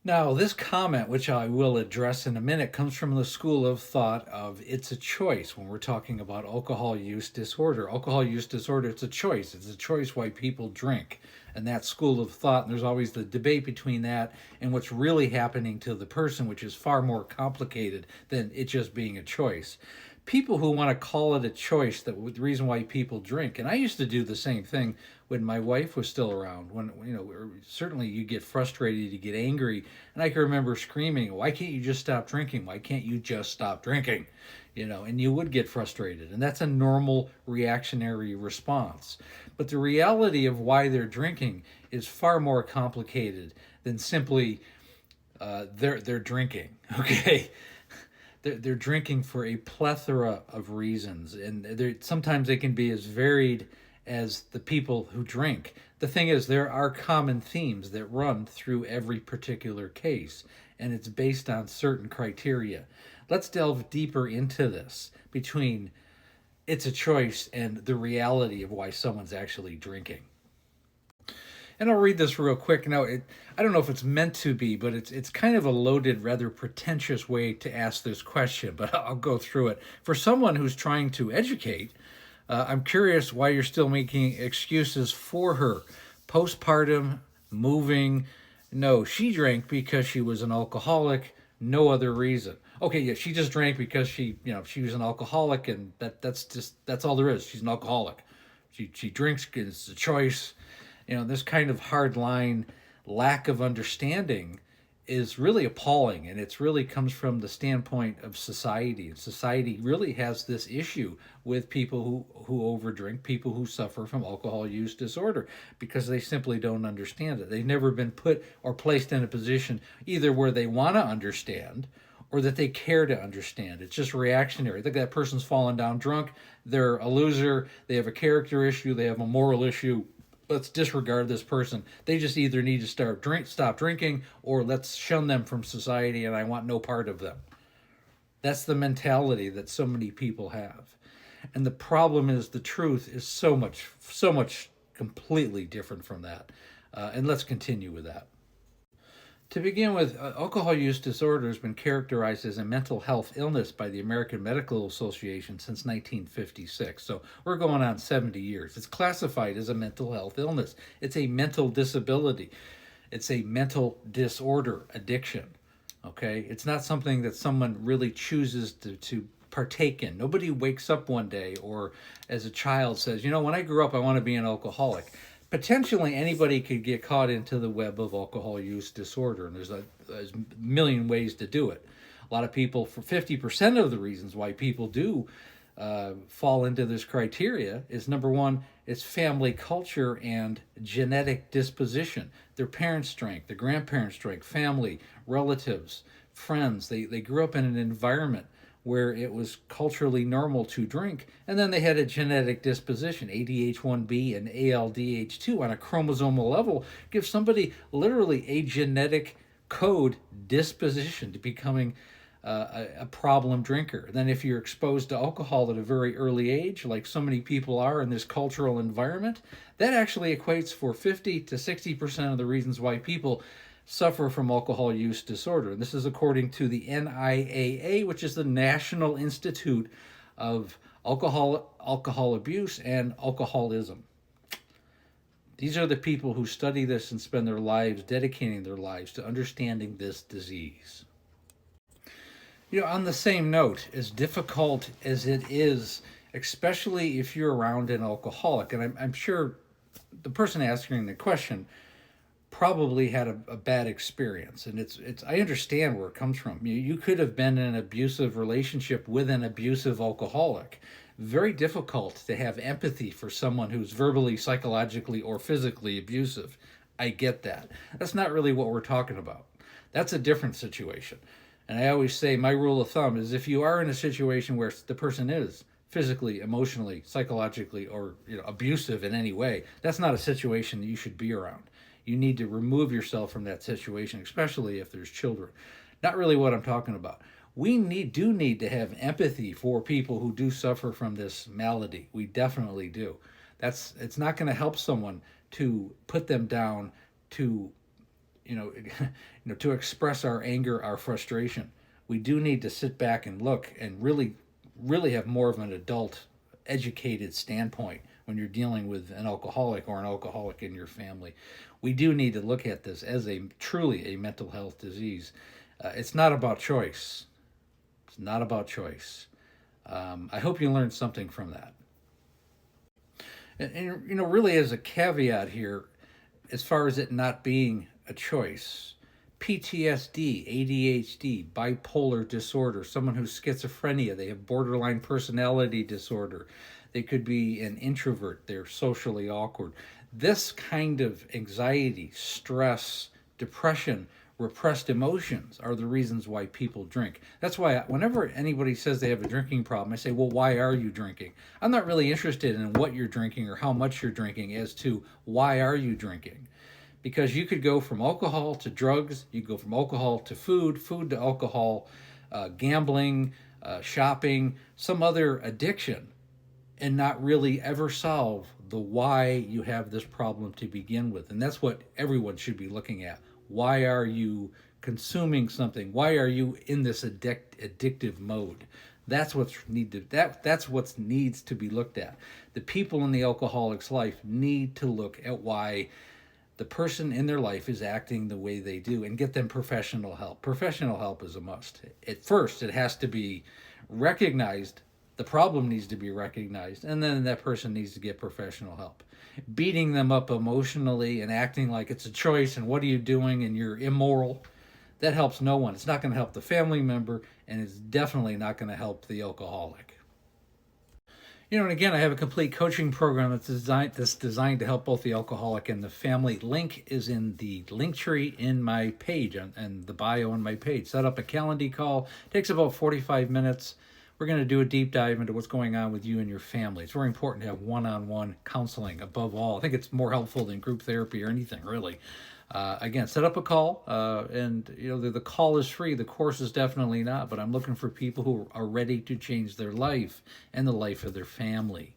Now, this comment, which I will address in a minute, comes from the school of thought of it's a choice when we're talking about alcohol use disorder. Alcohol use disorder, it's a choice. It's a choice why people drink. And that school of thought, and there's always the debate between that and what's really happening to the person, which is far more complicated than it just being a choice. People who want to call it a choice, that the reason why people drink, and I used to do the same thing when my wife was still around. When certainly you get frustrated, you get angry, and I can remember screaming, "Why can't you just stop drinking? Why can't you just stop drinking?" And you would get frustrated, and that's a normal reactionary response. But the reality of why they're drinking is far more complicated than simply they're drinking. Okay, they're drinking for a plethora of reasons, and sometimes they can be as varied as the people who drink. The thing is, there are common themes that run through every particular case, and it's based on certain criteria. Let's delve deeper into this between it's a choice and the reality of why someone's actually drinking. And I'll read this real quick. Now, I don't know if it's meant to be, but it's kind of a loaded, rather pretentious way to ask this question, but I'll go through it. For someone who's trying to educate, I'm curious why you're still making excuses for her. Postpartum, moving. No, she drank because she was an alcoholic, no other reason. Okay, yeah, she just drank because she was an alcoholic, and that's all there is. She's an alcoholic. She drinks because it's a choice. This kind of hard line lack of understanding is really appalling, and it's really comes from the standpoint of society. And society really has this issue with people who overdrink, people who suffer from alcohol use disorder, because they simply don't understand it. They've never been put or placed in a position either where they want to understand or that they care to understand. It's just reactionary. I think that person's fallen down drunk, they're a loser, they have a character issue, they have a moral issue. Let's disregard this person. They just either need to stop drinking, or let's shun them from society, and I want no part of them. That's the mentality that so many people have. And the problem is the truth is so much completely different from that. And let's continue with that. To begin with, alcohol use disorder has been characterized as a mental health illness by the American Medical Association since 1956. So we're going on 70 years. It's classified as a mental health illness. It's a mental disability. It's a mental disorder, addiction. Okay? It's not something that someone really chooses to partake in. Nobody wakes up one day or as a child says, when I grew up, I want to be an alcoholic. Potentially anybody could get caught into the web of alcohol use disorder, and there's a million ways to do it. A lot of people, for 50% of the reasons why people do fall into this criteria is, number one, it's family culture and genetic disposition. Their parents drank, their grandparents drank, family, relatives, friends. They grew up in an environment where it was culturally normal to drink, and then they had a genetic disposition. ADH1B and ALDH2 on a chromosomal level gives somebody literally a genetic code disposition to becoming a problem drinker. Then if you're exposed to alcohol at a very early age, like so many people are in this cultural environment, that actually equates for 50 to 60% of the reasons why people suffer from alcohol use disorder. And this is according to the NIAA, which is the National Institute of Alcohol Abuse and Alcoholism. These are the people who study this and spend their lives dedicating their lives to understanding this disease. On the same note, as difficult as it is, especially if you're around an alcoholic, and I'm sure the person asking the question probably had a bad experience, and it's I understand where it comes from. You could have been in an abusive relationship with an abusive alcoholic. Very difficult to have empathy for someone who's verbally, psychologically, or physically abusive. I get that. That's not really what we're talking about. That's a different situation. And I always say my rule of thumb is if you are in a situation where the person is physically, emotionally, psychologically, or abusive in any way, that's not a situation that you should be around. You need to remove yourself from that situation, especially if there's children. Not really what I'm talking about. We do need to have empathy for people who do suffer from this malady. We definitely do. It's not going to help someone to put them down, to to express our anger, our frustration. We do need to sit back and look and really have more of an adult, educated standpoint when you're dealing with an alcoholic or an alcoholic in your family. We do need to look at this as a truly a mental health disease. It's not about choice. It's not about choice. I hope you learned something from that. And really, as a caveat here, as far as it not being a choice, PTSD, ADHD, bipolar disorder, someone who's schizophrenia, they have borderline personality disorder, they could be an introvert, they're socially awkward. This kind of anxiety, stress, depression, repressed emotions are the reasons why people drink. That's why whenever anybody says they have a drinking problem, I say, well, why are you drinking? I'm not really interested in what you're drinking or how much you're drinking as to why are you drinking. Because you could go from alcohol to drugs, you go from alcohol to food, food to alcohol, gambling, shopping, some other addiction, and not really ever solve the why you have this problem to begin with. And that's what everyone should be looking at. Why are you consuming something? Why are you in this addictive mode? That's what's that's what needs to be looked at. The people in the alcoholic's life need to look at why the person in their life is acting the way they do and get them professional help. Professional help is a must. At first, it has to be recognized. The problem needs to be recognized, and then that person needs to get professional help. Beating them up emotionally and acting like it's a choice and what are you doing and you're immoral, that helps no one. It's not going to help the family member, and it's definitely not going to help the alcoholic. And again, I have a complete coaching program that's designed to help both the alcoholic and the family. Link is in the link tree in my page and the bio on my page. Set up a Calendly call. Takes about 45 minutes. We're going to do a deep dive into what's going on with you and your family. It's very important to have one-on-one counseling above all. I think it's more helpful than group therapy or anything, really. Again, set up a call, and the call is free. The course is definitely not, but I'm looking for people who are ready to change their life and the life of their family.